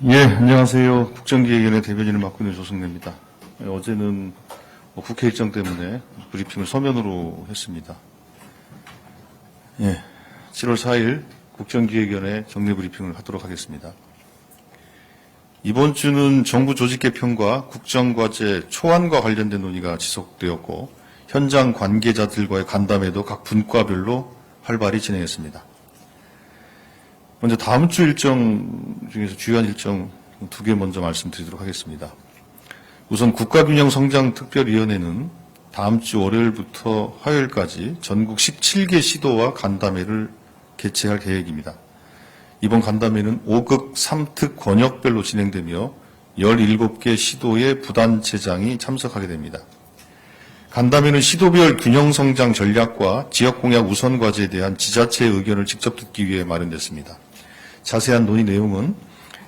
예, 안녕하세요. 국정기획위원회 대변인을 맡고 있는 조승래입니다. 어제는 국회 일정 때문에 브리핑을 서면으로 했습니다. 예, 7월 4일 국정기획위원회 정례 브리핑을 하도록 하겠습니다. 이번 주는 정부 조직 개편과 국정과제 초안과 관련된 논의가 지속되었고 현장 관계자들과의 간담회도 각 분과별로 활발히 진행했습니다. 먼저 다음 주 일정 중에서 주요한 일정 2개 먼저 말씀드리도록 하겠습니다. 우선 국가균형성장특별위원회는 다음 주 월요일부터 화요일까지 전국 17개 시도와 간담회를 개최할 계획입니다. 이번 간담회는 5극 3특 권역별로 진행되며 17개 시도의 부단체장이 참석하게 됩니다. 간담회는 시도별 균형성장 전략과 지역공약 우선과제에 대한 지자체의 의견을 직접 듣기 위해 마련됐습니다. 자세한 논의 내용은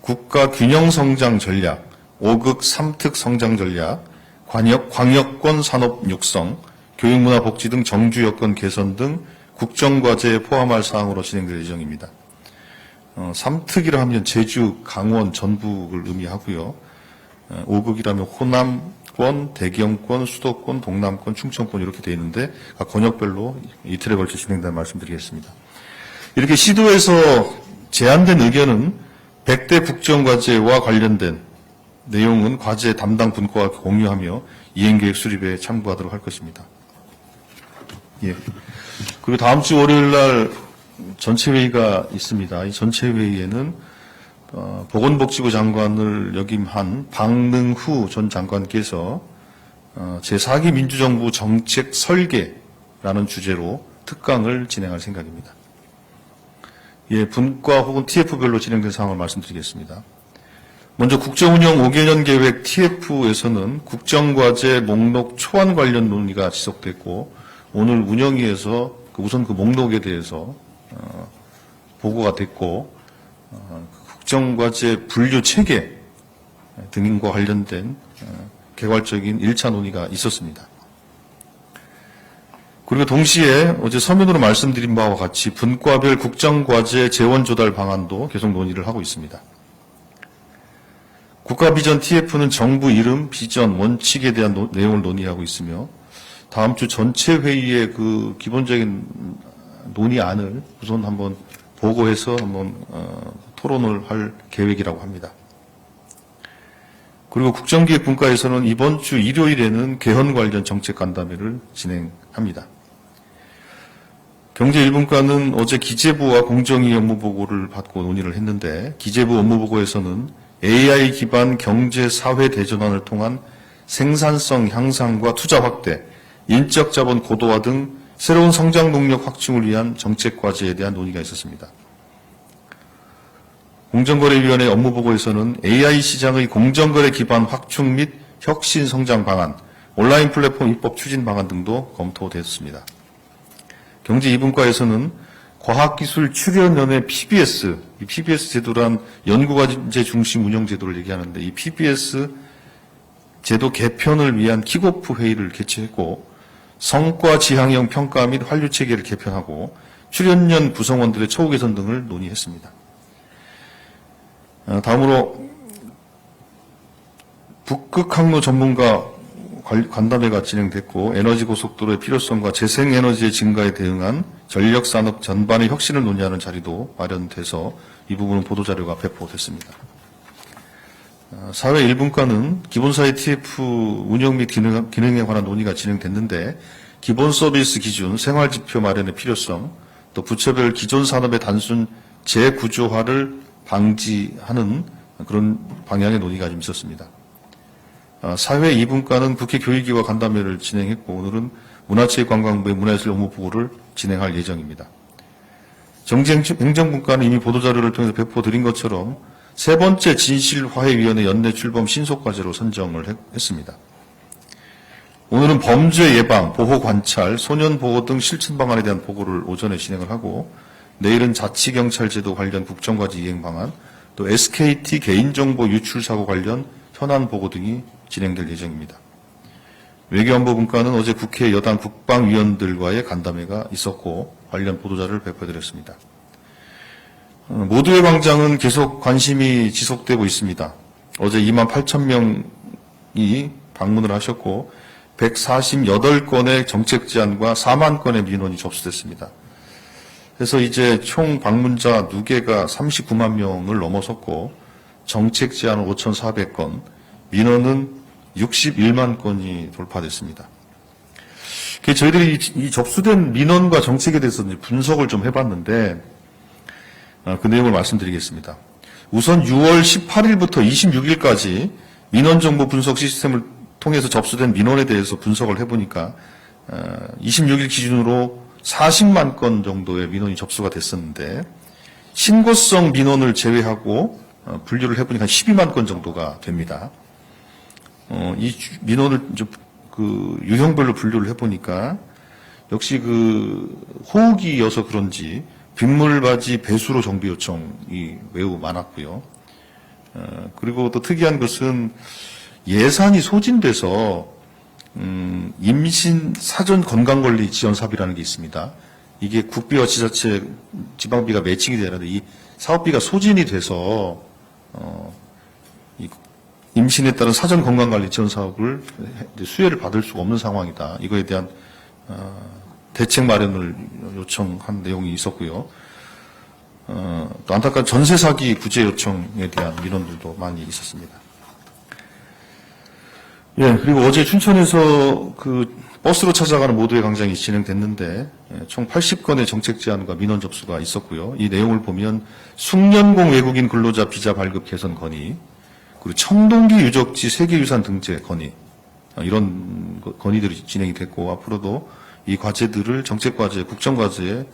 국가균형성장 전략, 5극 3특 성장 전략, 광역권 산업 육성, 교육문화복지 등 정주 여건 개선 등 국정과제에 포함할 사항으로 진행될 예정입니다. 3특이라 하면 제주, 강원, 전북을 의미하고요. 5극이라면 호남권, 대경권, 수도권, 동남권, 충청권 이렇게 되어 있는데 각 권역별로 이틀에 걸쳐 진행된다는 말씀드리겠습니다. 이렇게 시도에서 제안된 의견은 100대 국정과제와 관련된 내용은 과제 담당 분과와 공유하며 이행계획 수립에 참고하도록 할 것입니다. 예. 그리고 다음 주 월요일 날 전체 회의가 있습니다. 이 전체 회의에는 보건복지부 장관을 역임한 박능후 전 장관께서 제4기 민주정부 정책 설계라는 주제로 특강을 진행할 생각입니다. 예, 분과 혹은 TF별로 진행된 상황을 말씀드리겠습니다. 먼저 국정운영 5개년 계획 TF에서는 국정과제 목록 초안 관련 논의가 지속됐고 오늘 운영위에서 우선 그 목록에 대해서 보고가 됐고 국정과제 분류 체계 등과 관련된 개괄적인 1차 논의가 있었습니다. 그리고 동시에 어제 서면으로 말씀드린 바와 같이 분과별 국정과제 재원 조달 방안도 계속 논의를 하고 있습니다. 국가비전 TF는 정부 이름, 비전, 원칙에 대한 내용을 논의하고 있으며 다음 주 전체 회의의 그 기본적인 논의안을 우선 한번 보고해서 한번 토론을 할 계획이라고 합니다. 그리고 국정기획분과에서는 이번 주 일요일에는 개헌 관련 정책 간담회를 진행합니다. 경제 1분과는 어제 기재부와 공정위 업무보고를 받고 논의를 했는데 기재부 업무보고에서는 AI 기반 경제 사회 대전환을 통한 생산성 향상과 투자 확대, 인적 자본 고도화 등 새로운 성장 동력 확충을 위한 정책 과제에 대한 논의가 있었습니다. 공정거래위원회 업무보고에서는 AI 시장의 공정거래 기반 확충 및 혁신 성장 방안, 온라인 플랫폼 입법 추진 방안 등도 검토됐습니다. 경제 2분과에서는 과학기술 출연연회 PBS, 이 PBS 제도란 연구과제 중심 운영 제도를 얘기하는데 이 PBS 제도 개편을 위한 킥오프 회의를 개최했고 성과 지향형 평가 및 환류 체계를 개편하고 출연연 구성원들의 처우 개선 등을 논의했습니다. 다음으로 북극 항로 전문가 간담회가 진행됐고 에너지 고속도로의 필요성과 재생에너지의 증가에 대응한 전력산업 전반의 혁신을 논의하는 자리도 마련돼서 이 부분은 보도자료가 배포됐습니다. 사회 1분과는 기본사회 TF 운영 및 기능에 관한 논의가 진행됐는데 기본 서비스 기준, 생활지표 마련의 필요성, 또 부처별 기존 산업의 단순 재구조화를 방지하는 그런 방향의 논의가 좀 있었습니다. 사회 2분과는 국회 교육위와 간담회를 진행했고 오늘은 문화체육관광부의 문화예술 업무보고를 진행할 예정입니다. 정치행정분과는 이미 보도자료를 통해서 배포드린 것처럼 세 번째 진실화해위원회 연내 출범 신속과제로 선정을 했습니다. 오늘은 범죄 예방, 보호 관찰, 소년보호 등 실천 방안에 대한 보고를 오전에 진행을 하고 내일은 자치경찰제도 관련 국정과제 이행 방안, 또 SKT 개인정보 유출 사고 관련 현안 보고 등이 진행될 예정입니다. 외교안보분과는 어제 국회 여당 국방위원들과의 간담회가 있었고 관련 보도자료를 배포드렸습니다. 모두의 광장은 계속 관심이 지속되고 있습니다. 어제 28,000명이 방문을 하셨고 148건의 정책 제안과 4만 건의 민원이 접수됐습니다. 그래서 이제 총 방문자 누계가 39만 명을 넘어섰고 정책 제안은 5,400건, 민원은 61만 건이 돌파됐습니다. 저희들이 이 접수된 민원과 정책에 대해서 분석을 좀 해봤는데 그 내용을 말씀드리겠습니다. 우선 6월 18일부터 26일까지 민원정보 분석 시스템을 통해서 접수된 민원에 대해서 분석을 해보니까 26일 기준으로 40만 건 정도의 민원이 접수가 됐었는데 신고성 민원을 제외하고 분류를 해보니까 12만 건 정도가 됩니다. 이 민원을 그 유형별로 분류를 해보니까 역시 그 호우기여서 그런지 빗물바지 배수로 정비 요청이 매우 많았고요. 그리고 또 특이한 것은 예산이 소진돼서 임신 사전 건강관리 지원 사업이라는 게 있습니다. 이게 국비와 지자체, 지방비가 매칭이 되는데 이 사업비가 소진이 돼서 이 임신에 따른 사전 건강관리 지원 사업을 수혜를 받을 수가 없는 상황이다. 이거에 대한 대책 마련을 요청한 내용이 있었고요. 또 안타까운 전세 사기 구제 요청에 대한 민원들도 많이 있었습니다. 예, 그리고 어제 춘천에서 그 버스로 찾아가는 모두의 광장이 진행됐는데 총 80건의 정책 제안과 민원 접수가 있었고요. 이 내용을 보면 숙련공 외국인 근로자 비자 발급 개선 건의, 그리고 청동기 유적지 세계유산 등재 건의, 이런 건의들이 진행이 됐고 앞으로도 이 과제들을 정책과제, 국정과제에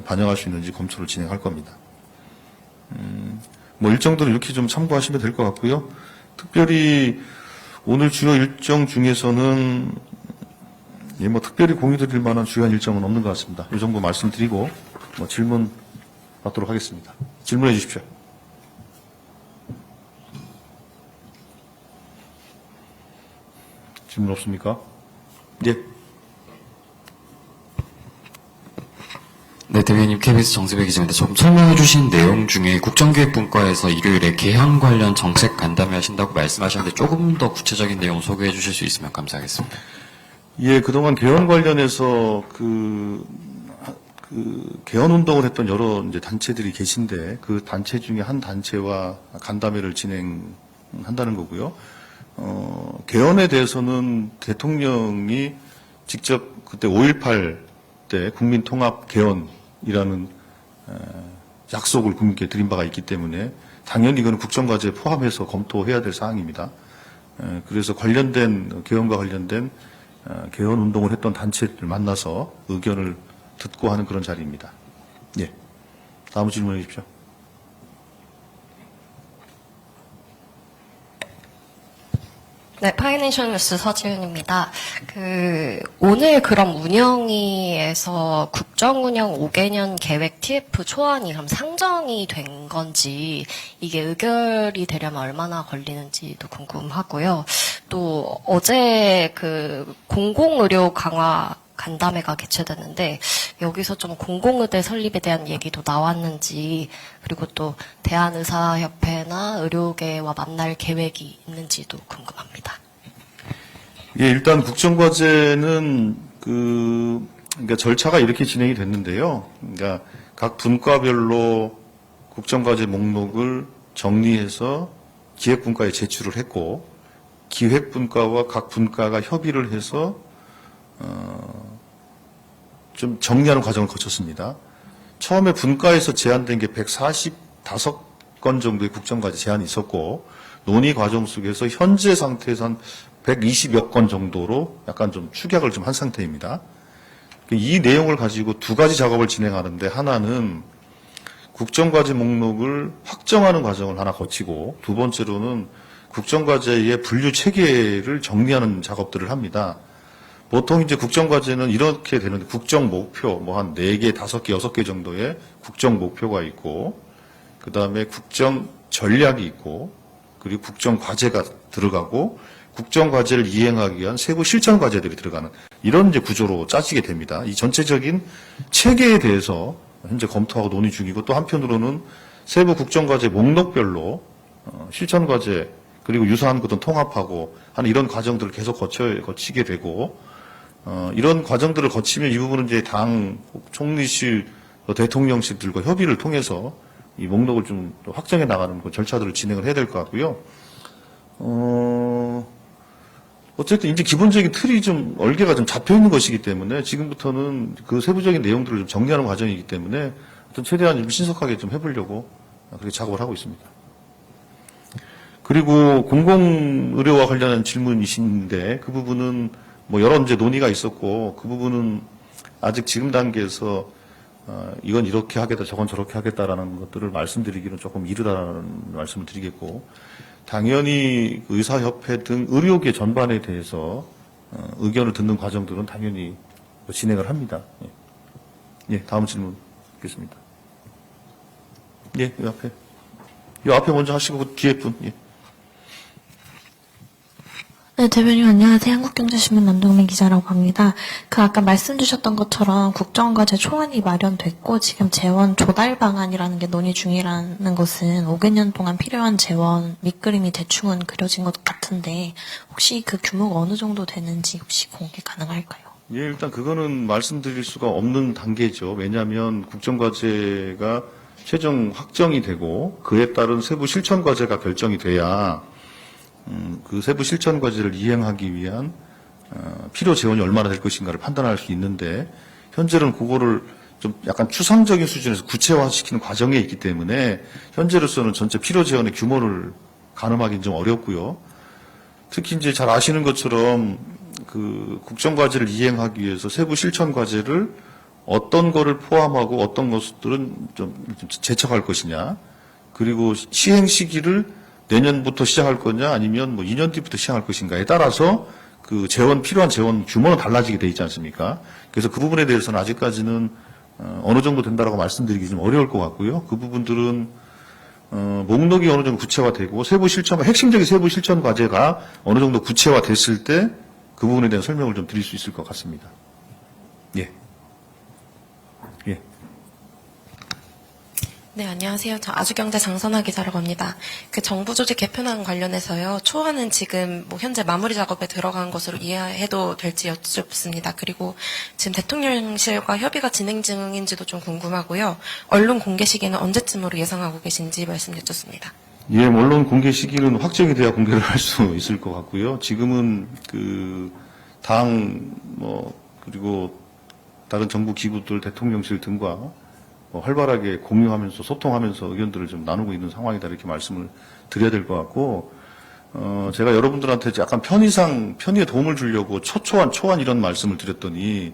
반영할 수 있는지 검토를 진행할 겁니다. 뭐 일정들은 이렇게 좀 참고하시면 될 것 같고요. 특별히 오늘 주요 일정 중에서는 뭐 특별히 공유드릴 만한 주요한 일정은 없는 것 같습니다. 이 정도 말씀드리고 뭐 질문 받도록 하겠습니다. 질문해 주십시오. 질문 없습니까? 예. 네, 대변인 KBS 정세배 기자입니다. 조금 설명해 주신 내용 중에 국정기획분과에서 일요일에 개헌 관련 정책 간담회 하신다고 말씀하셨는데 조금 더 구체적인 내용 소개해 주실 수 있으면 감사하겠습니다. 예, 그동안 개헌 관련해서 개헌 운동을 했던 여러 이제 단체들이 계신데 그 단체 중에 한 단체와 간담회를 진행한다는 거고요. 개헌에 대해서는 대통령이 직접 그때 5.18 때 국민통합 개헌이라는 약속을 국민께 드린 바가 있기 때문에 당연히 이거는 국정과제에 포함해서 검토해야 될 사항입니다. 그래서 관련된 개헌과 관련된 개헌 운동을 했던 단체를 만나서 의견을 듣고 하는 그런 자리입니다. 예. 다음 질문해 주십시오. 네, 파이낸셜 뉴스 서지은입니다. 오늘 그럼 운영위에서 국정운영 5개년 계획 TF 초안이 그럼 상정이 된 건지, 이게 의결이 되려면 얼마나 걸리는지도 궁금하고요. 또, 어제 공공의료 강화 간담회가 개최됐는데 여기서 좀 공공의대 설립에 대한 얘기도 나왔는지, 그리고 또 대한의사협회나 의료계와 만날 계획이 있는지도 궁금합니다. 예, 일단 국정과제는 그러니까 절차가 이렇게 진행이 됐는데요. 그러니까 각 분과별로 국정과제 목록을 정리해서 기획분과에 제출을 했고, 기획분과와 각 분과가 협의를 해서 좀 정리하는 과정을 거쳤습니다. 처음에 분과에서 제안된 게 145건 정도의 국정과제 제안이 있었고, 논의 과정 속에서 현재 상태에서 한 120여 건 정도로 약간 좀 축약을 좀 한 상태입니다. 이 내용을 가지고 두 가지 작업을 진행하는데, 하나는 국정과제 목록을 확정하는 과정을 하나 거치고, 두 번째로는 국정과제의 분류 체계를 정리하는 작업들을 합니다. 보통 이제 국정과제는 이렇게 되는데, 국정 목표, 뭐 한 4개, 5개, 6개 정도의 국정 목표가 있고, 그 다음에 국정 전략이 있고, 그리고 국정 과제가 들어가고, 국정 과제를 이행하기 위한 세부 실천 과제들이 들어가는 이런 이제 구조로 짜지게 됩니다. 이 전체적인 체계에 대해서 현재 검토하고 논의 중이고, 또 한편으로는 세부 국정과제 목록별로 실천과제 그리고 유사한 것들은 통합하고 하는 이런 과정들을 계속 거치게 되고 이런 과정들을 거치면 이 부분은 이제 당 총리실 대통령실들과 협의를 통해서 이 목록을 좀 확정해 나가는 그 절차들을 진행을 해야 될 것 같고요. 어쨌든 이제 기본적인 틀이 좀 얼개가 좀 잡혀 있는 것이기 때문에 지금부터는 그 세부적인 내용들을 좀 정리하는 과정이기 때문에 어떤 최대한 좀 신속하게 좀 해보려고 그렇게 작업을 하고 있습니다. 그리고 공공의료와 관련한 질문이신데 그 부분은 뭐 여러 이제 논의가 있었고 그 부분은 아직 지금 단계에서 이건 이렇게 하겠다 저건 저렇게 하겠다라는 것들을 말씀드리기는 조금 이르다라는 말씀을 드리겠고 당연히 의사협회 등 의료계 전반에 대해서 의견을 듣는 과정들은 당연히 진행을 합니다. 예, 다음 질문 듣겠습니다. 예, 이 앞에 먼저 하시고 그 뒤에 분. 예. 네, 대변인 안녕하세요. 한국경제신문 남동민 기자라고 합니다. 아까 말씀 주셨던 것처럼 국정과제 초안이 마련됐고 지금 재원 조달 방안이라는 게 논의 중이라는 것은 5개년 동안 필요한 재원 밑그림이 대충은 그려진 것 같은데 혹시 그 규모가 어느 정도 되는지 혹시 공개 가능할까요? 예, 일단 그거는 말씀드릴 수가 없는 단계죠. 왜냐하면 국정과제가 최종 확정이 되고 그에 따른 세부 실천과제가 결정이 돼야 그 세부 실천 과제를 이행하기 위한 필요 재원이 얼마나 될 것인가를 판단할 수 있는데 현재는 그거를 좀 약간 추상적인 수준에서 구체화시키는 과정에 있기 때문에 현재로서는 전체 필요 재원의 규모를 가늠하기는 좀 어렵고요. 특히 이제 잘 아시는 것처럼 그 국정 과제를 이행하기 위해서 세부 실천 과제를 어떤 거를 포함하고 어떤 것들은 좀 제척할 것이냐 그리고 시행 시기를 내년부터 시작할 거냐 아니면 뭐 2년 뒤부터 시작할 것인가에 따라서 그 필요한 재원 규모는 달라지게 돼 있지 않습니까? 그래서 그 부분에 대해서는 아직까지는 어느 정도 된다라고 말씀드리기 좀 어려울 것 같고요. 그 부분들은 목록이 어느 정도 구체화되고 핵심적인 세부 실천 과제가 어느 정도 구체화됐을 때 그 부분에 대한 설명을 좀 드릴 수 있을 것 같습니다. 예. 예. 네, 안녕하세요. 저 아주경제 장선아 기자라고 합니다. 그 정부 조직 개편안 관련해서요. 초안은 지금 뭐 현재 마무리 작업에 들어간 것으로 이해해도 될지 여쭙습니다. 그리고 지금 대통령실과 협의가 진행 중인지도 좀 궁금하고요. 언론 공개 시기는 언제쯤으로 예상하고 계신지 말씀 여쭙습니다. 예, 언론 공개 시기는 확정이 돼야 공개를 할 수 있을 것 같고요. 지금은 그리고 다른 정부 기구들, 대통령실 등과 활발하게 공유하면서 소통하면서 의견들을 좀 나누고 있는 상황이다 이렇게 말씀을 드려야 될 것 같고 제가 여러분들한테 약간 편의에 도움을 주려고 초안 이런 말씀을 드렸더니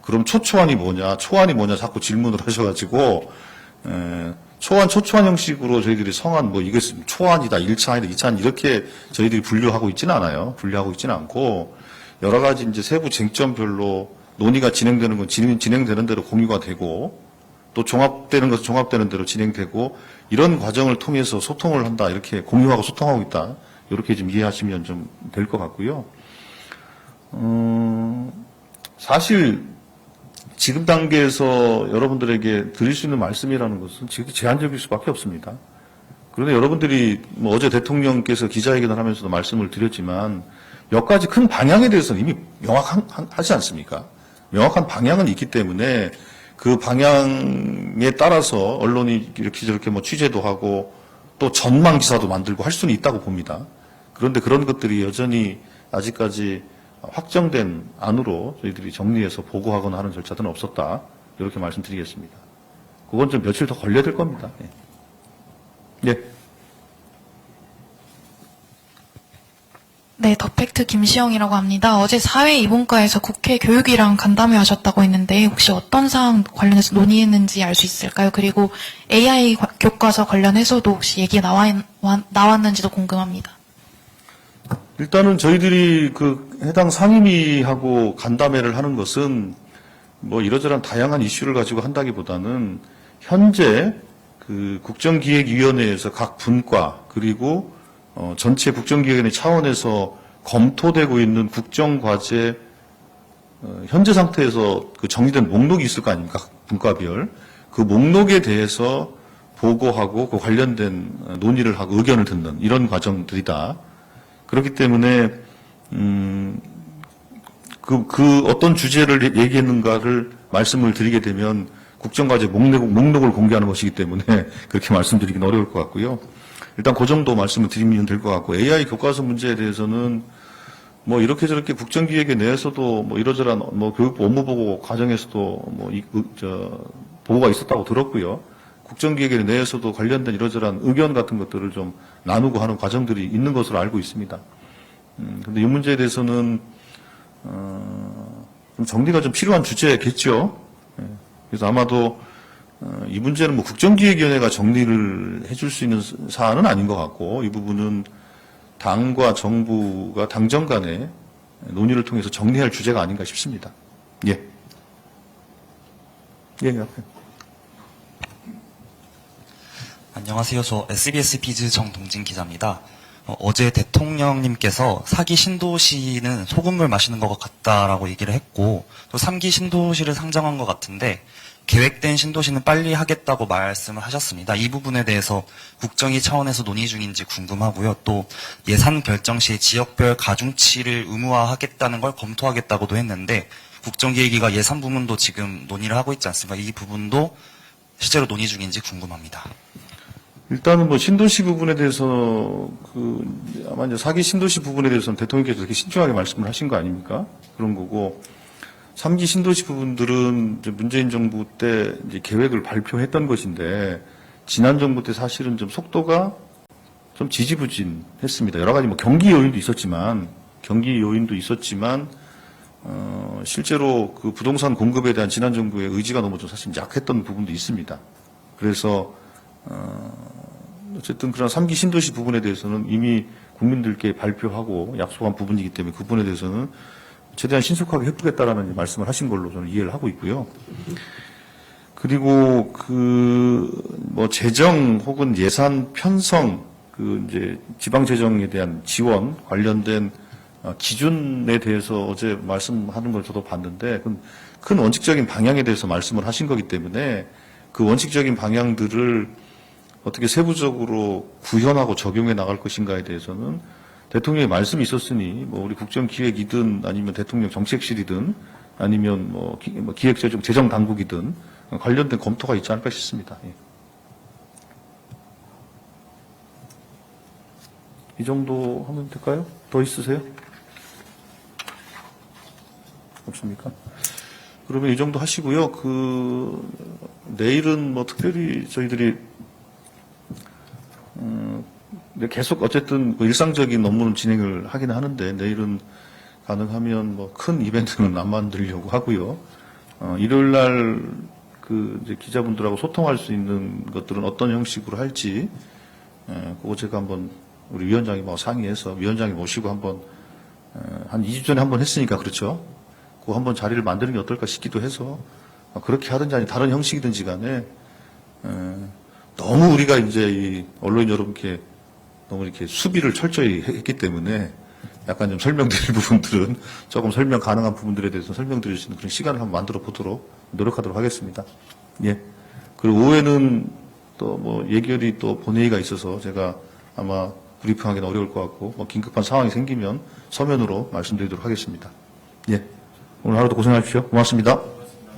그럼 초안이 뭐냐 자꾸 질문을 하셔가지고 초안 형식으로 저희들이 성한 이게 초안이다 1차 아니다 2차 이렇게 저희들이 분류하고 있지는 않아요. 분류하고 있지는 않고 여러 가지 이제 세부 쟁점별로 논의가 진행되는 건 진행되는 대로 공유가 되고 또 종합되는 것은 종합되는 대로 진행되고 이런 과정을 통해서 소통을 한다 이렇게 공유하고 소통하고 있다 이렇게 좀 이해하시면 좀 될 것 같고요. 사실 지금 단계에서 여러분들에게 드릴 수 있는 말씀이라는 것은 지금 제한적일 수밖에 없습니다. 그런데 여러분들이 어제 대통령께서 기자회견을 하면서도 말씀을 드렸지만 몇 가지 큰 방향에 대해서는 이미 명확하지 않습니까? 명확한 방향은 있기 때문에 그 방향에 따라서 언론이 이렇게 저렇게 취재도 하고 또 전망 기사도 만들고 할 수는 있다고 봅니다. 그런데 그런 것들이 여전히 아직까지 확정된 안으로 저희들이 정리해서 보고하거나 하는 절차들은 없었다. 이렇게 말씀드리겠습니다. 그건 좀 며칠 더 걸려야 될 겁니다. 예. 예. 네, 더팩트 김시영이라고 합니다. 어제 사회 이본과에서 국회 교육이랑 간담회 하셨다고 했는데 혹시 어떤 사항 관련해서 논의했는지 알 수 있을까요? 그리고 AI 교과서 관련해서도 혹시 얘기 나왔는지도 궁금합니다. 일단은 저희들이 해당 상임위하고 간담회를 하는 것은 이러저러한 다양한 이슈를 가지고 한다기보다는 현재 국정기획위원회에서 각 분과 그리고 전체 국정기획위원회 차원에서 검토되고 있는 국정과제 현재 상태에서 정리된 목록이 있을 거 아닙니까? 분과별. 그 목록에 대해서 보고하고 그 관련된 논의를 하고 의견을 듣는 이런 과정들이다. 그렇기 때문에 그 어떤 주제를 얘기했는가를 말씀을 드리게 되면 국정과제 목록을 공개하는 것이기 때문에 그렇게 말씀드리긴 어려울 것 같고요. 일단 그 정도 말씀을 드리면 될 것 같고, AI 교과서 문제에 대해서는 뭐 이렇게 저렇게 국정기획에 내에서도 뭐 이러저러한 뭐 교육부 업무보고 과정에서도 뭐 보고가 있었다고 들었고요. 국정기획에 내에서도 관련된 이러저러한 의견 같은 것들을 좀 나누고 하는 과정들이 있는 것으로 알고 있습니다. 근데 이 문제에 대해서는 좀 정리가 좀 필요한 주제겠죠. 예. 그래서 아마도 이 문제는 뭐 국정기획위원회가 정리를 해줄 수 있는 사안은 아닌 것 같고, 이 부분은 당과 정부가 당정 간에 논의를 통해서 정리할 주제가 아닌가 싶습니다. 예. 예, 앞에. 안녕하세요. 저 SBS 비즈 정동진 기자입니다. 어제 대통령님께서 4기 신도시는 소금물 마시는 것 같다라고 얘기를 했고, 또 3기 신도시를 상정한 것 같은데 계획된 신도시는 빨리 하겠다고 말씀을 하셨습니다. 이 부분에 대해서 국정위 차원에서 논의 중인지 궁금하고요. 또 예산 결정 시 지역별 가중치를 의무화하겠다는 걸 검토하겠다고도 했는데 국정기획위가 예산 부문도 지금 논의를 하고 있지 않습니까? 이 부분도 실제로 논의 중인지 궁금합니다. 일단은 뭐 신도시 부분에 대해서 아마 이제 4기 신도시 부분에 대해서는 대통령께서 이렇게 신중하게 말씀을 하신 거 아닙니까? 그런 거고, 3기 신도시 부분들은 이제 문재인 정부 때 이제 계획을 발표했던 것인데, 지난 정부 때 사실은 좀 속도가 좀 지지부진했습니다. 여러 가지 뭐 경기 요인도 있었지만, 실제로 그 부동산 공급에 대한 지난 정부의 의지가 너무 좀 사실 약했던 부분도 있습니다. 그래서 어쨌든 그런 3기 신도시 부분에 대해서는 이미 국민들께 발표하고 약속한 부분이기 때문에 그 부분에 대해서는 최대한 신속하게 해보겠다라는 말씀을 하신 걸로 저는 이해를 하고 있고요. 그리고 뭐 재정 혹은 예산 편성, 이제 지방 재정에 대한 지원 관련된 기준에 대해서 어제 말씀하는 걸 저도 봤는데, 큰 원칙적인 방향에 대해서 말씀을 하신 거기 때문에 그 원칙적인 방향들을 어떻게 세부적으로 구현하고 적용해 나갈 것인가에 대해서는 대통령의 말씀이 있었으니 뭐 우리 국정기획이든 아니면 대통령 정책실이든 아니면 뭐 기획재정 재정당국이든 관련된 검토가 있지 않을까 싶습니다. 예. 이 정도 하면 될까요? 더 있으세요? 없습니까? 그러면 이 정도 하시고요. 내일은 뭐 특별히 저희들이 계속 어쨌든 일상적인 업무는 진행을 하긴 하는데, 내일은 가능하면 뭐 큰 이벤트는 안 만들려고 하고요. 일요일 날 이제 기자분들하고 소통할 수 있는 것들은 어떤 형식으로 할지, 그거 제가 한번 우리 위원장이 상의해서 위원장이 모시고 한번 한 2주 전에 한번 했으니까 그렇죠. 그거 한번 자리를 만드는 게 어떨까 싶기도 해서 그렇게 하든지 아니 다른 형식이든지 간에 너무 우리가 이제 이 언론인 여러분께 너무 이렇게 수비를 철저히 했기 때문에 약간 좀 설명드릴 부분들은 조금 설명 가능한 부분들에 대해서 설명드릴 수 있는 그런 시간을 한번 만들어 보도록 노력하도록 하겠습니다. 예. 그리고 오후에는 또 뭐 예결위 또 본회의가 있어서 제가 아마 브리핑하기는 어려울 것 같고 뭐 긴급한 상황이 생기면 서면으로 말씀드리도록 하겠습니다. 예. 오늘 하루도 고생하십시오. 고맙습니다.